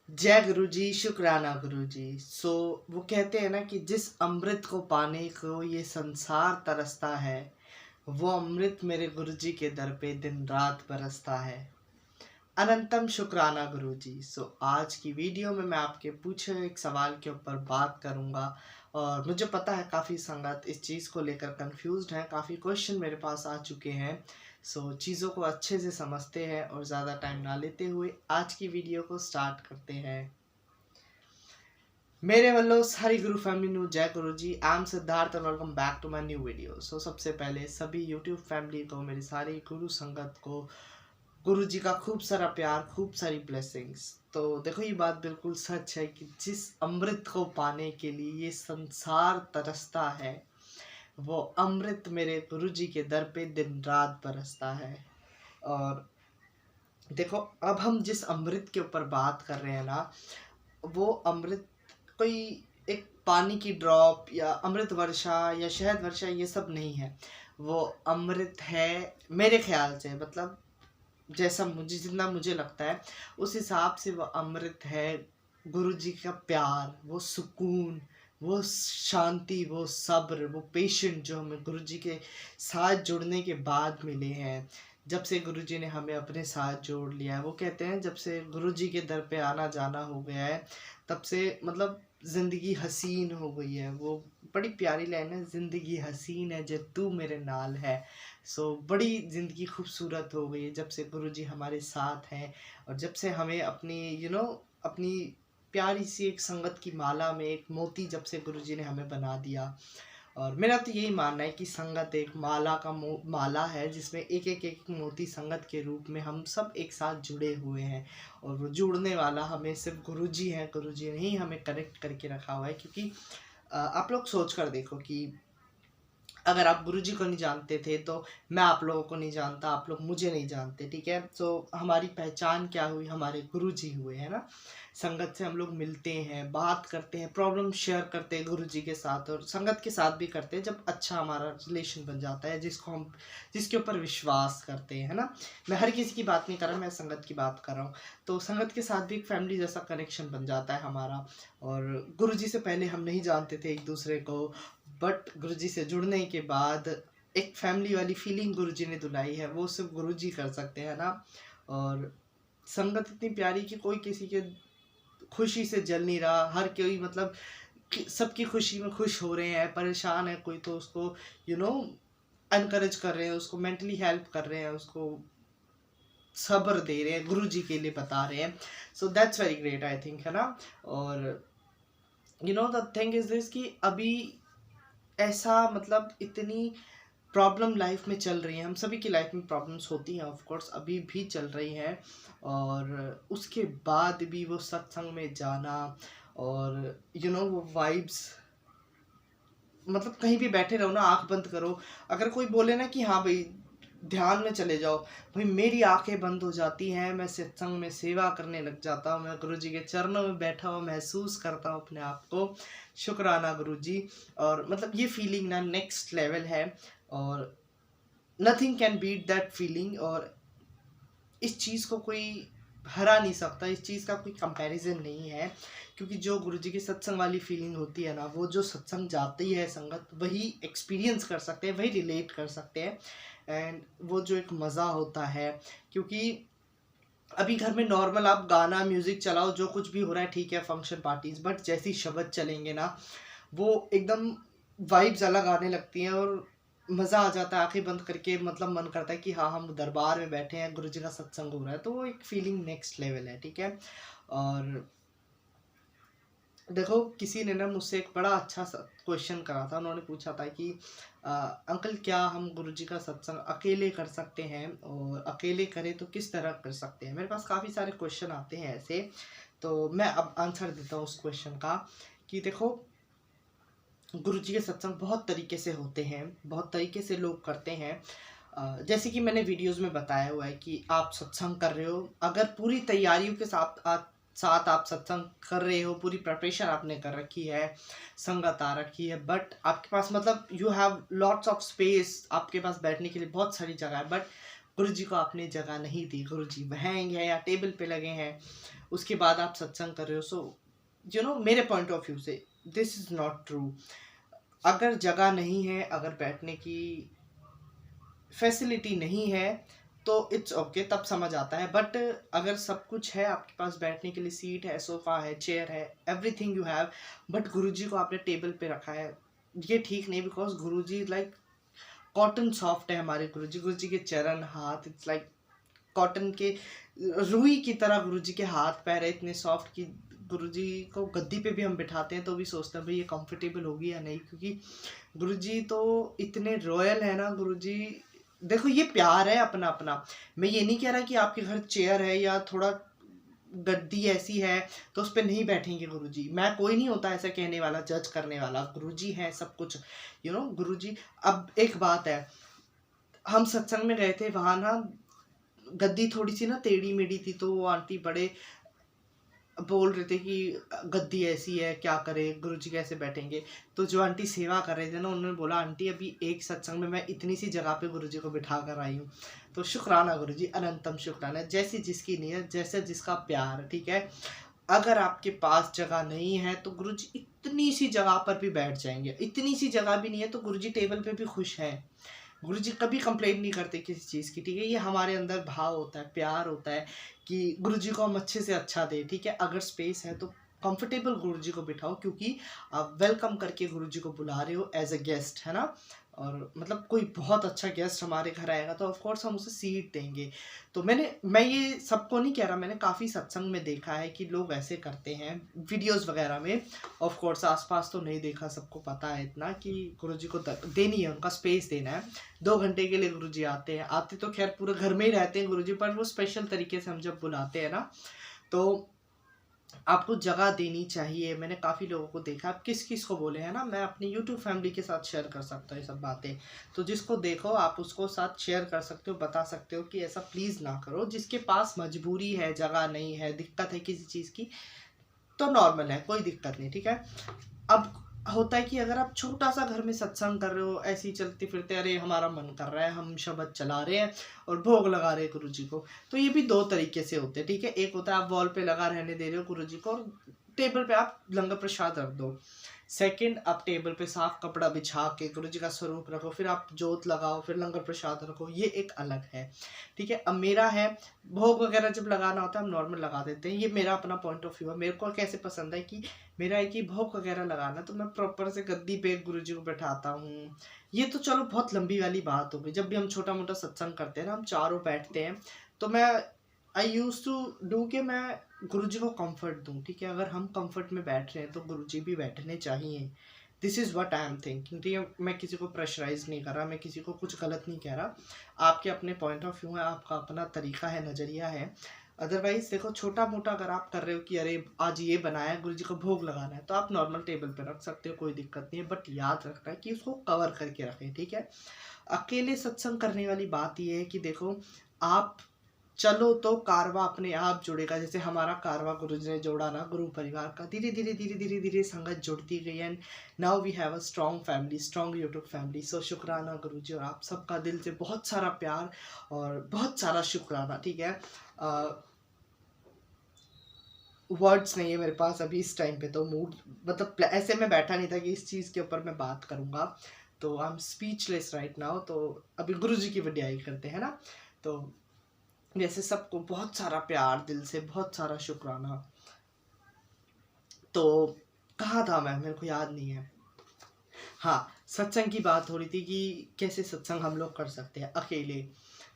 जय गुरु जी, शुक्राना गुरु जी। वो कहते हैं ना कि जिस अमृत को पाने को ये संसार तरसता है, वो अमृत मेरे गुरु जी के दर पे दिन रात बरसता है। अनंतम शुक्राना गुरु जी। आज की वीडियो में मैं आपके पूछे हुए एक सवाल के ऊपर बात करूंगा। और मुझे पता है काफ़ी संगत इस चीज़ को लेकर कंफ्यूज्ड हैं, काफ़ी क्वेश्चन मेरे पास आ चुके हैं। चीज़ों को अच्छे से समझते हैं और ज़्यादा टाइम ना लेते हुए आज की वीडियो को स्टार्ट करते हैं। मेरे वालों सारी गुरु फैमिली नु जय गुरु जी। I am Siddharth and welcome back to my new video. सबसे पहले सभी यूट्यूब फैमिली को, मेरी सारी गुरु संगत को, गुरु जी का खूब सारा प्यार, खूब सारी ब्लेसिंग्स। तो देखो, ये बात बिल्कुल सच है कि जिस अमृत को पाने के लिए ये संसार तरसता है, वो अमृत मेरे गुरु जी के दर पे दिन रात बरसता है। और देखो, अब हम जिस अमृत के ऊपर बात कर रहे हैं ना, वो अमृत कोई एक पानी की ड्रॉप या अमृत वर्षा या शहद वर्षा ये सब नहीं है। वो अमृत है मेरे ख्याल से, मतलब जैसा मुझे, जितना मुझे लगता है उस हिसाब से वो अमृत है गुरु जी का प्यार, वो सुकून, वो शांति, वो सब्र, वो पेशेंट जो हमें गुरु जी के साथ जुड़ने के बाद मिले हैं। जब से गुरु जी ने हमें अपने साथ जोड़ लिया है, वो कहते हैं जब से गुरु जी के दर पे आना जाना हो गया है, तब से मतलब ज़िंदगी हसीन हो गई है। वो बड़ी प्यारी लाइन है, ज़िंदगी हसीन है जब तू मेरे नाल है। बड़ी ज़िंदगी खूबसूरत हो गई है जब से गुरु जी हमारे साथ हैं। और जब से हमें अपनी अपनी प्यारी सी एक संगत की माला में एक मोती जब से गुरु जी ने हमें बना दिया। और मेरा तो यही मानना है कि संगत एक माला का माला है, जिसमें एक एक एक मोती संगत के रूप में हम सब एक साथ जुड़े हुए हैं। और वो जुड़ने वाला हमें सिर्फ गुरु जी हैं, गुरु जी ने ही हमें कनेक्ट करके रखा हुआ है। क्योंकि आप लोग सोच कर देखो कि अगर आप गुरुजी को नहीं जानते थे तो मैं आप लोगों को नहीं जानता, आप लोग मुझे नहीं जानते, ठीक है। हमारी पहचान क्या हुई, हमारे गुरुजी हुए, है ना। संगत से हम लोग मिलते हैं, बात करते हैं, प्रॉब्लम शेयर करते हैं गुरुजी के साथ, और संगत के साथ भी करते हैं जब अच्छा हमारा रिलेशन बन जाता है, जिसके ऊपर विश्वास करते हैं, है ना। मैं हर किसी की बात नहीं कर रहा, मैं संगत की बात कर रहा हूँ। तो संगत के साथ भी एक फैमिली जैसा कनेक्शन बन जाता है हमारा। और गुरुजी से पहले हम नहीं जानते थे एक दूसरे को, बट गुरुजी से जुड़ने के बाद एक फैमिली वाली फीलिंग गुरुजी ने दिलाई है, वो सिर्फ गुरुजी कर सकते हैं ना। और संगत इतनी प्यारी कि कोई किसी के खुशी से जल नहीं रहा, हर कोई मतलब सबकी खुशी में खुश हो रहे हैं। परेशान है कोई तो उसको यू नो एनकरेज कर रहे हैं, उसको मेंटली हेल्प कर रहे हैं, उसको सब्र दे रहे हैं, गुरु जी के लिए बता रहे हैं। That's very great, I think, है ना। और द थिंग इज दिस कि अभी ऐसा मतलब इतनी प्रॉब्लम लाइफ में चल रही है, हम सभी की लाइफ में प्रॉब्लम्स होती हैं, ऑफ कोर्स अभी भी चल रही हैं। और उसके बाद भी वो सत्संग में जाना, और वो वाइब्स, मतलब कहीं भी बैठे रहो ना, आंख बंद करो, अगर कोई बोले ना कि हाँ भाई ध्यान में चले जाओ, भाई मेरी आंखें बंद हो जाती हैं, मैं सत्संग में सेवा करने लग जाता हूँ, मैं गुरु जी के चरणों में बैठा हुआ महसूस करता हूँ अपने आप को। शुक्राना गुरु जी। और मतलब ये फीलिंग ना नेक्स्ट लेवल है, और nothing can beat that feeling. और इस चीज़ को कोई हरा नहीं सकता, इस चीज़ का कोई कंपैरिजन नहीं है। क्योंकि जो गुरुजी की सत्संग वाली फीलिंग होती है ना, वो जो सत्संग जाती है संगत वही एक्सपीरियंस कर सकते हैं, वही रिलेट कर सकते हैं। एंड वो जो एक मज़ा होता है, क्योंकि अभी घर में नॉर्मल आप गाना म्यूज़िक चलाओ, जो कुछ भी हो रहा है ठीक है, फंक्शन पार्टीज, बट जैसे ही शब्द चलेंगे ना, वो एकदम वाइब्स अलग आने लगती हैं, और मज़ा आ जाता है। आंखें बंद करके मतलब मन करता है कि हाँ, हम दरबार में बैठे हैं, गुरु जी का सत्संग हो रहा है, तो वो एक फीलिंग नेक्स्ट लेवल है, ठीक है। और देखो, किसी ने ना मुझसे एक बड़ा अच्छा सा क्वेश्चन करा था, उन्होंने पूछा था कि अंकल, क्या हम गुरुजी का सत्संग अकेले कर सकते हैं, और अकेले करें तो किस तरह कर सकते हैं। मेरे पास काफ़ी सारे क्वेश्चन आते हैं ऐसे, तो मैं अब आंसर देता हूँ उस क्वेश्चन का। कि देखो, गुरुजी के सत्संग बहुत तरीके से होते हैं, बहुत तरीके से लोग करते हैं। जैसे कि मैंने वीडियोस में बताया हुआ है कि आप सत्संग कर रहे हो, अगर पूरी तैयारियों के साथ आप सत्संग कर रहे हो, पूरी प्रिपरेशन आपने कर रखी है, संगत आ रखी है, बट आपके पास मतलब you have lots of space, आपके पास बैठने के लिए बहुत सारी जगह है, बट गुरुजी को आपने जगह नहीं दी, गुरुजी बहंग है या टेबल पे लगे हैं, उसके बाद आप सत्संग कर रहे हो। सो मेरे पॉइंट ऑफ व्यू से दिस इज़ नॉट ट्रू। अगर जगह नहीं है, अगर बैठने की फैसिलिटी नहीं है तो इट्स ओके, तब समझ आता है। बट अगर सब कुछ है, आपके पास बैठने के लिए सीट है, सोफ़ा है, चेयर है, एवरीथिंग यू हैव, बट गुरुजी को आपने टेबल पे रखा है, ये ठीक नहीं। Because Guruji like cotton soft है हमारे गुरुजी। गुरुजी के चरण, हाथ, इट्स लाइक कॉटन के, रुई की तरह गुरुजी के हाथ पैर है, इतने सॉफ्ट कि गुरुजी को गद्दी पे भी हम बिठाते हैं तो भी सोचते हैं भाई ये कंफर्टेबल होगी या नहीं, क्योंकि गुरुजी तो इतने रॉयल है ना। गुरुजी देखो, ये प्यार है अपना अपना। मैं ये नहीं कह रहा कि आपके घर चेयर है या थोड़ा गद्दी ऐसी है तो उस पर नहीं बैठेंगे गुरुजी। मैं कोई नहीं होता ऐसा कहने वाला, जज करने वाला। गुरुजी है सब कुछ, गुरुजी। अब एक बात है, हम सत्संग में गए थे, वहाँ ना गद्दी थोड़ी सी ना टेढ़ी मेढ़ी थी, तो वो आंटी बड़े बोल रहे थे कि गद्दी ऐसी है, क्या करें, गुरुजी कैसे बैठेंगे। तो जो आंटी सेवा कर रहे थे ना, उन्होंने बोला आंटी अभी एक सत्संग में मैं इतनी सी जगह पे गुरुजी को बिठा कर आई हूँ। तो शुक्राना गुरुजी, अनंतम शुक्राना। जैसी जिसकी नीयत, जैसे जिसका प्यार, ठीक है। अगर आपके पास जगह नहीं है तो गुरुजी इतनी सी जगह पर भी बैठ जाएंगे। इतनी सी जगह भी नहीं है तो गुरुजी टेबल पे भी खुश है। गुरुजी कभी कंप्लेंट नहीं करते किसी चीज़ की, ठीक है। ये हमारे अंदर भाव होता है, प्यार होता है कि गुरुजी को हम अच्छे से अच्छा दें, ठीक है। अगर स्पेस है तो कंफर्टेबल गुरुजी को बिठाओ, क्योंकि आप वेलकम करके गुरुजी को बुला रहे हो एज अ गेस्ट, है ना। और मतलब कोई बहुत अच्छा गेस्ट हमारे घर आएगा तो ऑफ कोर्स हम उसे सीट देंगे। तो मैं ये सबको नहीं कह रहा, मैंने काफ़ी सत्संग में देखा है कि लोग ऐसे करते हैं, वीडियोस वगैरह में। ऑफ कोर्स आसपास तो नहीं देखा, सबको पता है इतना कि गुरुजी को देनी है, उनका स्पेस देना है। 2 घंटे के लिए गुरुजी आते हैं, आते तो खैर पूरे घर में ही रहते हैं गुरुजी, पर वो स्पेशल तरीके से हम जब बुलाते हैं ना, तो आपको जगह देनी चाहिए। मैंने काफ़ी लोगों को देखा, आप किस किस को बोले हैं ना, मैं अपनी यूट्यूब फैमिली के साथ शेयर कर सकता हूँ ये सब बातें। तो जिसको देखो आप उसको साथ शेयर कर सकते हो, बता सकते हो कि ऐसा प्लीज़ ना करो। जिसके पास मजबूरी है, जगह नहीं है, दिक्कत है किसी चीज़ की, तो नॉर्मल है, कोई दिक्कत नहीं, ठीक है। अब होता है कि अगर आप छोटा सा घर में सत्संग कर रहे हो, ऐसे ही चलते फिरते, अरे हमारा मन कर रहा है, हम शब्द चला रहे हैं और भोग लगा रहे हैं गुरु जी को, तो ये भी 2 तरीके से होते हैं, ठीक है। एक होता है आप वॉल पे लगा रहने दे रहे हो गुरु जी को और टेबल पे आप लंगर प्रसाद रख दो। सेकंड, आप टेबल पे साफ कपड़ा बिछा के गुरु जी का स्वरूप रखो, फिर आप जोत लगाओ, फिर लंगर प्रसाद रखो, ये एक अलग है, ठीक है। अब मेरा है, भोग वगैरह जब लगाना होता है हम नॉर्मल लगा देते हैं, ये मेरा अपना पॉइंट ऑफ व्यू है। मेरे को कैसे पसंद है कि मेरा है कि भोग वगैरह लगाना तो मैं प्रॉपर से गद्दी पे गुरु जी को बैठाता हूँ। ये तो चलो बहुत लंबी वाली बात हो गई। जब भी हम छोटा मोटा सत्संग करते हैं ना, हम चारों बैठते हैं, तो मैं आई यूज टू डू कि मैं गुरुजी को कंफर्ट दूं, ठीक है। अगर हम कंफर्ट में बैठ रहे हैं तो गुरुजी भी बैठने चाहिए। This is what I am thinking, ठीक है। मैं किसी को प्रेशराइज नहीं कर रहा, मैं किसी को कुछ गलत नहीं कह रहा। आपके अपने पॉइंट ऑफ व्यू है, आपका अपना तरीका है, नज़रिया है। अदरवाइज देखो, छोटा मोटा अगर आप कर रहे हो कि अरे आज ये बनाया है, गुरुजी को भोग लगाना है, तो आप नॉर्मल टेबल पे रख सकते हो, कोई दिक्कत नहीं है। बट याद रखना है कि उसको कवर करके रखें, ठीक है। अकेले सत्संग करने वाली बात ये है कि देखो, आप चलो तो कारवा अपने आप जुड़ेगा। जैसे हमारा कारवा गुरुजी ने जोड़ा ना, गुरु परिवार का, धीरे धीरे धीरे धीरे धीरे संगत जुड़ती गई and now we have a strong family, strong YouTube family. So शुक्राना गुरुजी, और आप सबका दिल से बहुत सारा प्यार और बहुत सारा शुक्राना, ठीक है। वर्ड्स नहीं है मेरे पास अभी इस टाइम पे, तो मूड मतलब ऐसे में बैठा नहीं था कि इस चीज़ के ऊपर मैं बात करूँगा, तो I am speechless right now. तो अभी गुरुजी की वडियाई करते हैं ना, तो वैसे सबको बहुत सारा प्यार, दिल से बहुत सारा शुक्राना। तो कहाँ था मैं, मेरे को याद नहीं है। हाँ, सत्संग की बात हो रही थी कि कैसे सत्संग हम लोग कर सकते हैं अकेले।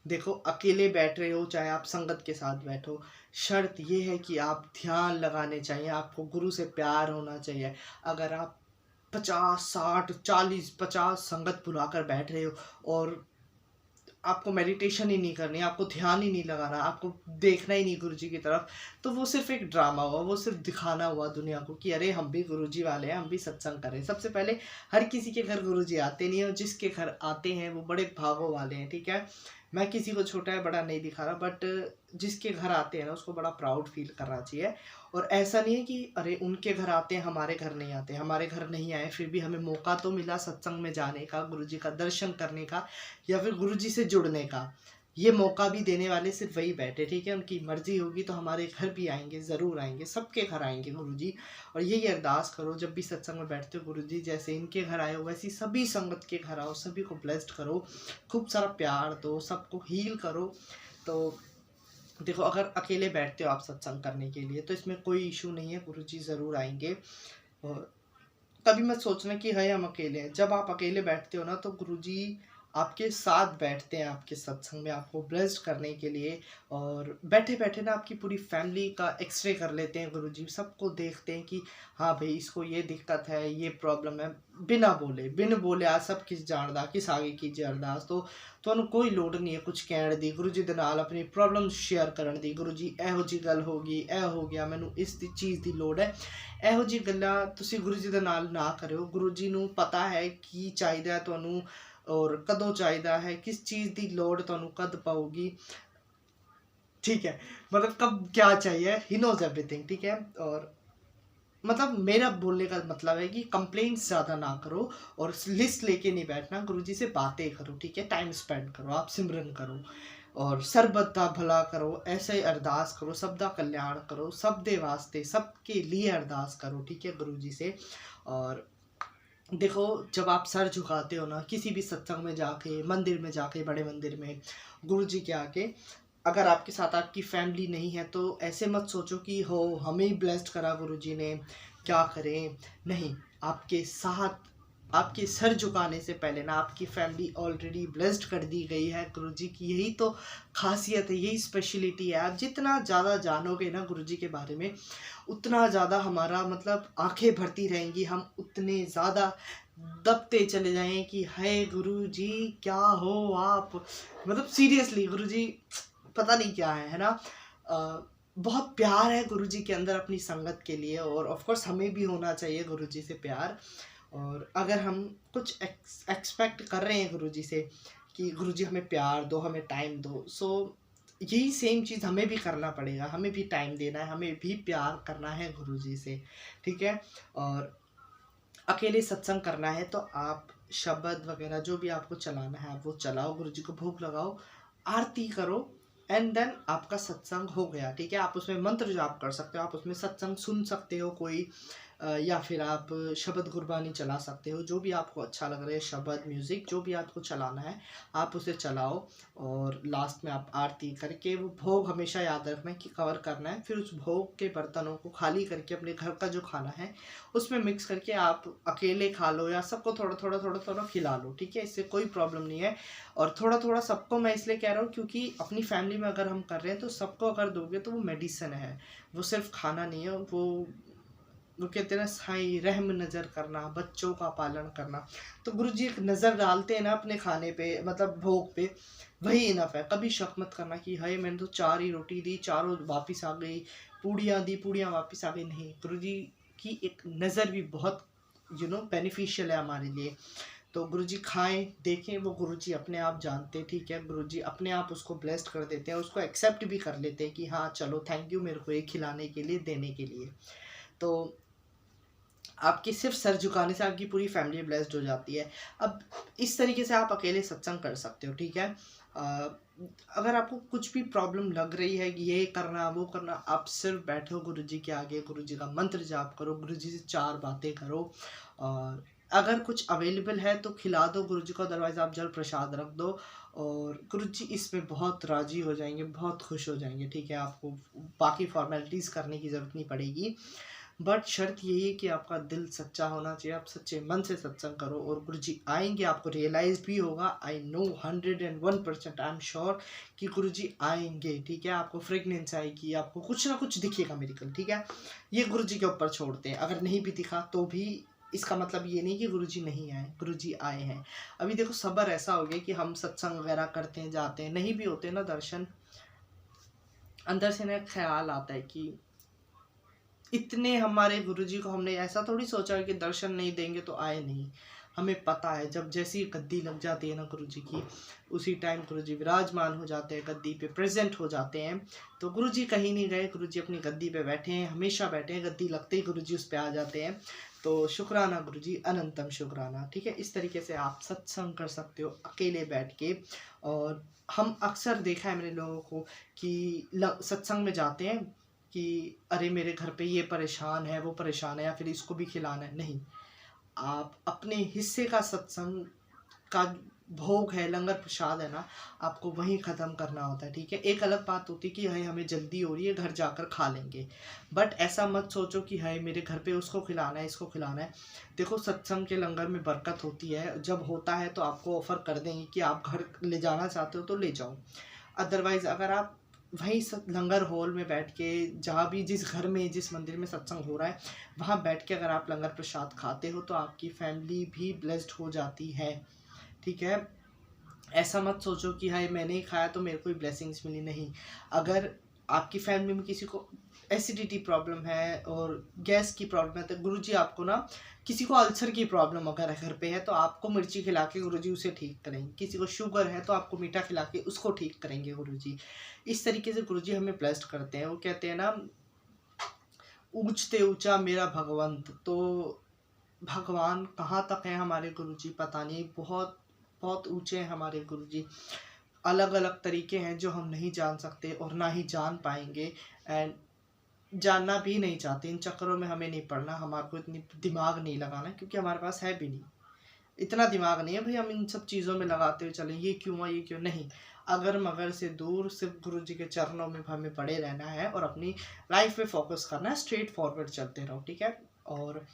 देखो, अकेले बैठ रहे हो चाहे आप संगत के साथ बैठो, शर्त ये है कि आप ध्यान लगाने चाहिए, आपको गुरु से प्यार होना चाहिए। अगर आप 50 60 40 50 संगत बुलाकर बैठ रहे हो और आपको मेडिटेशन ही नहीं करनी, आपको ध्यान ही नहीं लगाना, आपको देखना ही नहीं गुरुजी की तरफ, तो वो सिर्फ एक ड्रामा हुआ, वो सिर्फ दिखाना हुआ दुनिया को कि अरे हम भी गुरुजी वाले हैं, हम भी सत्संग करें। सबसे पहले हर किसी के घर गुरुजी आते नहीं है, और जिसके घर आते हैं वो बड़े भागों वाले हैं, ठीक है। मैं किसी को छोटा है बड़ा नहीं दिखा रहा, बट जिसके घर आते हैं ना उसको बड़ा प्राउड फील करना चाहिए। और ऐसा नहीं है कि अरे उनके घर आते हैं हमारे घर नहीं आते, हमारे घर नहीं आए फिर भी हमें मौका तो मिला सत्संग में जाने का, गुरुजी का दर्शन करने का, या फिर गुरुजी से जुड़ने का। ये मौका भी देने वाले सिर्फ वही बैठे, ठीक है। उनकी मर्जी होगी तो हमारे घर भी आएंगे, ज़रूर आएंगे, सबके घर आएंगे गुरुजी। और यही अरदास करो जब भी सत्संग में बैठते हो, गुरुजी जैसे इनके घर आए हो वैसी सभी संगत के घर आओ, सभी को ब्लेस्ड करो, खूब सारा प्यार दो, सबको हील करो। तो देखो, अगर अकेले बैठते हो आप सत्संग करने के लिए तो इसमें कोई इशू नहीं है, गुरुजी ज़रूर आएंगे। और कभी मत सोचना कि है हम अकेले हैं। जब आप अकेले बैठते हो ना तो गुरुजी आपके साथ बैठते हैं आपके सत्संग में, आपको ब्लेस्ड करने के लिए। और बैठे बैठे ना आपकी पूरी फैमिली का एक्सरे कर लेते हैं गुरुजी, सबको देखते हैं कि हाँ भाई इसको ये दिक्कत है, ये प्रॉब्लम है, बिन बोले आ सब किस जानदा किस आगे कीजिए अरदास। तो ਤੁਹਾਨੂੰ कोई लोड़ नहीं है कुछ कहने दी, गुरुजी ਦੇ ਨਾਲ अपनी प्रॉब्लम शेयर ਕਰਨ ਦੀ। गुरुजी ਇਹੋ जी गल हो गई, ਇਹ हो गया, ਮੈਨੂੰ इस चीज़ की लोड़ है। ਇਹੋ जी ਗੱਲਾਂ ਤੁਸੀਂ गुरुजी ਦੇ ਨਾਲ ना करो। गुरुजी ਨੂੰ पता है ਕੀ ਚਾਹੀਦਾ ਹੈ ਤੁਹਾਨੂੰ और कदों चाहिदा है, किस चीज़ की लोड़ ਤੁਹਾਨੂੰ कद पाओगी, ठीक है। मतलब कब क्या चाहिए, ही नोज एवरीथिंग, ठीक है। और मतलब मेरा बोलने का मतलब है कि कंप्लेंट्स ज़्यादा ना करो और लिस्ट लेके नहीं बैठना, गुरुजी से बातें करो, ठीक है, टाइम स्पेंड करो, आप सिमरन करो और सरबत दा भला करो, ऐसे ही अरदास करो, सब दा कल्याण करो, सब दे वास्ते सबके लिए अरदास करो, ठीक है, गुरुजी से। और देखो, जब आप सर झुकाते हो ना किसी भी सत्संग में जाके, मंदिर में जाके, बड़े मंदिर में गुरुजी के आके, अगर आपके साथ आपकी फैमिली नहीं है तो ऐसे मत सोचो कि हो हमें ही ब्लेस्ड करा गुरुजी ने, क्या करें। नहीं, आपके साथ आपके सर झुकाने से पहले ना आपकी फैमिली ऑलरेडी ब्लेस्ड कर दी गई है गुरुजी की। यही तो खासियत है, यही स्पेशलिटी है। आप जितना ज़्यादा जानोगे ना गुरुजी के बारे में उतना ज़्यादा हमारा मतलब आंखें भरती रहेंगी, हम उतने ज़्यादा दबते चले जाएं कि है गुरुजी क्या हो आप। मतलब सीरियसली गुरुजी पता नहीं क्या है ना। बहुत प्यार है गुरुजी के अंदर अपनी संगत के लिए, और ऑफ कोर्स हमें भी होना चाहिए गुरुजी से प्यार। और अगर हम कुछ एक्सपेक्ट कर रहे हैं गुरुजी से कि गुरुजी हमें प्यार दो, हमें टाइम दो, सो यही सेम चीज़ हमें भी करना पड़ेगा, हमें भी टाइम देना है, हमें भी प्यार करना है गुरुजी से, ठीक है। और अकेले सत्संग करना है तो आप शब्द वगैरह जो भी आपको चलाना है आप वो चलाओ, गुरुजी को भोग लगाओ, आरती करो, एंड देन आपका सत्संग हो गया, ठीक है। आप उसमें मंत्र जाप कर सकते हो, आप उसमें सत्संग सुन सकते हो कोई, या फिर आप शब्द गुरबानी चला सकते हो, जो भी आपको अच्छा लग रहा है, शब्द म्यूज़िक जो भी आपको चलाना है आप उसे चलाओ। और लास्ट में आप आरती करके वो भोग हमेशा याद रखना है कि कवर करना है। फिर उस भोग के बर्तनों को खाली करके अपने घर का जो खाना है उसमें मिक्स करके आप अकेले खा लो या सबको थोड़ा थोड़ा खिला लो, ठीक है, इससे कोई प्रॉब्लम नहीं है। और थोड़ा थोड़ा सबको मैं इसलिए कह रहा हूँ क्योंकि अपनी फैमिली में अगर हम कर रहे हैं तो सबको अगर दोगे तो वो मेडिसिन है, वो सिर्फ खाना नहीं है। वो कहते हैं ना, साई रहम नज़र करना, बच्चों का पालन करना। तो गुरुजी एक नज़र डालते हैं ना अपने खाने पे, मतलब भोग पे, वही इनफ है। कभी शक मत करना कि हाय मैंने तो 4 ही रोटी दी, चारों वापस आ गई, पूड़ियाँ दी, पूड़ियाँ वापस आ गई। नहीं, गुरुजी की एक नज़र भी बहुत बेनिफिशियल है हमारे लिए। तो गुरुजी खाएं, देखें, वो गुरुजी अपने आप जानते हैं, ठीक है। गुरुजी अपने आप उसको ब्लेस्ड कर देते हैं, उसको एक्सेप्ट भी कर लेते हैं कि हाँ चलो थैंक यू मेरे को ये खिलाने के लिए, देने के लिए। तो आपकी सिर्फ सर झुकाने से आपकी पूरी फैमिली ब्लेस्ड हो जाती है। अब इस तरीके से आप अकेले सत्संग कर सकते हो, ठीक है। अगर आपको कुछ भी प्रॉब्लम लग रही है कि ये करना वो करना, आप सिर्फ बैठो गुरुजी के आगे, गुरुजी का मंत्र जाप करो, गुरुजी से 4 बातें करो। और अगर कुछ अवेलेबल है तो खिला दो गुरुजी को, अदरवाइज़ आप जल प्रसाद रख दो और गुरुजी इसमें बहुत राज़ी हो जाएंगे, बहुत खुश हो जाएंगे, ठीक है। आपको बाकी फॉर्मेलिटीज़ करने की ज़रूरत नहीं पड़ेगी। बट शर्त यही है कि आपका दिल सच्चा होना चाहिए, आप सच्चे मन से सत्संग करो और गुरुजी आएंगे, आपको रियलाइज़ भी होगा। I know 101% I am sure कि गुरुजी आएंगे, ठीक है। आपको फ्रेगनेंस आएगी, आपको कुछ ना कुछ दिखेगा मेरिकल, ठीक है। ये गुरुजी के ऊपर छोड़ते हैं, अगर नहीं भी दिखा तो भी इसका मतलब ये नहीं कि गुरुजी नहीं आए, गुरुजी आए हैं। अभी देखो सबर ऐसा हो गया कि हम सत्संग वगैरह करते हैं, जाते हैं, नहीं भी होते ना दर्शन, अंदर से ना ख्याल आता है कि इतने हमारे गुरुजी को हमने ऐसा थोड़ी सोचा कि दर्शन नहीं देंगे तो आए नहीं। हमें पता है जब जैसी गद्दी लग जाती है ना गुरु जी की, उसी टाइम गुरु जी विराजमान हो जाते हैं, गद्दी पे प्रेजेंट हो जाते हैं। तो गुरु जी कहीं नहीं गए, गुरु जी अपनी गद्दी पे बैठे हैं, हमेशा बैठे हैं, गद्दी लगते ही गुरु जी उस पर आ जाते हैं। तो शुक्राना गुरु जी, अनंतम शुक्राना। ठीक है, इस तरीके से आप सत्संग कर सकते हो अकेले बैठ के। और हम अक्सर देखा है मैंने लोगों को कि सत्संग में जाते हैं कि अरे मेरे घर पे ये परेशान है, वो परेशान है, या फिर इसको भी खिलाना है। नहीं, आप अपने हिस्से का सत्संग का भोग है, लंगर प्रसाद है ना, आपको वहीं ख़त्म करना होता है। ठीक है, एक अलग बात होती है कि हाय हमें जल्दी हो रही है, घर जाकर खा लेंगे, बट ऐसा मत सोचो कि हाय मेरे घर पे उसको खिलाना है, इसको खिलाना है। देखो, सत्संग के लंगर में बरकत होती है, जब होता है तो आपको ऑफ़र कर देंगे कि आप घर ले जाना चाहते हो तो ले जाओ। अदरवाइज़ अगर आप वहीं लंगर हॉल में बैठ के, जहाँ भी जिस घर में जिस मंदिर में सत्संग हो रहा है वहाँ बैठ के अगर आप लंगर प्रसाद खाते हो तो आपकी फैमिली भी ब्लेस्ड हो जाती है। ठीक है, ऐसा मत सोचो कि हाय मैंने ही खाया तो मेरे को ही ब्लेसिंग्स मिली। नहीं, अगर आपकी फैमिली में किसी को एसिडिटी प्रॉब्लम है और गैस की प्रॉब्लम है तो गुरुजी आपको ना, किसी को अल्सर की प्रॉब्लम अगर घर पे है तो आपको मिर्ची खिला के गुरुजी उसे ठीक करेंगे, किसी को शुगर है तो आपको मीठा खिला के उसको ठीक करेंगे गुरुजी। इस तरीके से गुरुजी हमें ब्लेस्ड करते हैं। वो कहते हैं ना, ऊंचते ऊंचा मेरा भगवंत। तो भगवान कहाँ तक है हमारे गुरुजी पता नहीं, बहुत बहुत ऊंचे हैं हमारे गुरुजी। अलग अलग तरीके हैं जो हम नहीं जान सकते और ना ही जान पाएंगे, एंड जानना भी नहीं चाहते। इन चक्करों में हमें नहीं पड़ना, हमारे को इतनी दिमाग नहीं लगाना, क्योंकि हमारे पास है भी नहीं, इतना दिमाग नहीं है भाई हम इन सब चीज़ों में लगाते हुए चलें ये क्यों हुआ, ये क्यों नहीं। अगर मगर से दूर सिर्फ गुरु जी के चरणों में हमें पड़े रहना है और अपनी लाइफ पे फोकस करना है, स्ट्रेट फॉरवर्ड चलते रहो। ठीक है, और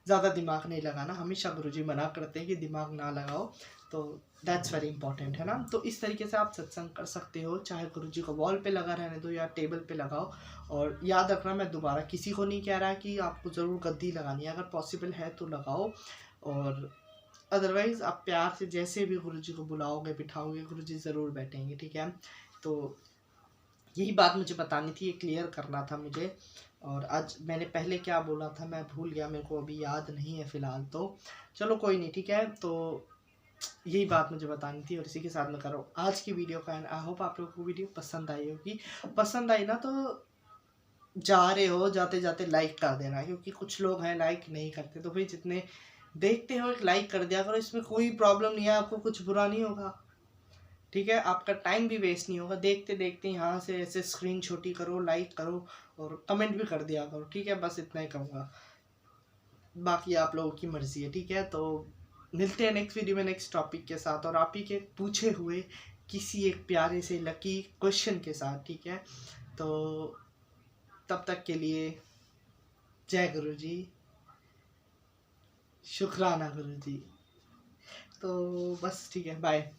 ज़्यादा दिमाग नहीं लगाना, हमेशा गुरु जी मना करते हैं कि दिमाग ना लगाओ, तो दैट्स वेरी इंपॉर्टेंट है ना। तो इस तरीके से आप सत्संग कर सकते हो, चाहे गुरु जी को वॉल पे लगा रहने दो या टेबल पे लगाओ। और याद रखना, मैं दोबारा किसी को नहीं कह रहा कि आपको ज़रूर गद्दी लगानी है, अगर पॉसिबल है तो लगाओ, और अदरवाइज़ आप प्यार से जैसे भी गुरुजी को बुलाओगे बिठाओगे गुरुजी ज़रूर बैठेंगे। ठीक है, तो यही बात मुझे बतानी थी, ये क्लियर करना था मुझे। और आज मैंने पहले क्या बोला था मैं भूल गया, मेरे को अभी याद नहीं है फ़िलहाल, तो चलो कोई नहीं। ठीक है, तो यही बात मुझे बतानी थी और इसी के साथ मैं कर रहा हूँ आज की वीडियो का। आई होप आप लोगों को वीडियो पसंद आई होगी। पसंद आई ना तो जा रहे हो जाते जाते लाइक कर देना, क्योंकि कुछ लोग हैं लाइक नहीं करते। तो भाई जितने देखते हो एक लाइक कर दिया करो, इसमें कोई प्रॉब्लम नहीं है, आपको कुछ बुरा नहीं होगा। ठीक है, आपका टाइम भी वेस्ट नहीं होगा, देखते देखते यहाँ से ऐसे स्क्रीन छोटी करो, लाइक करो और कमेंट भी कर दिया करो। ठीक है, बस इतना ही कहूँगा, बाकी आप लोगों की मर्ज़ी है। ठीक है, तो मिलते हैं नेक्स्ट वीडियो में नेक्स्ट टॉपिक के साथ और आप ही के पूछे हुए किसी एक प्यारे से लकी क्वेश्चन के साथ। ठीक है, तो तब तक के लिए जय गुरु जी, शुक्राना गुरु जी। तो बस ठीक है, बाय।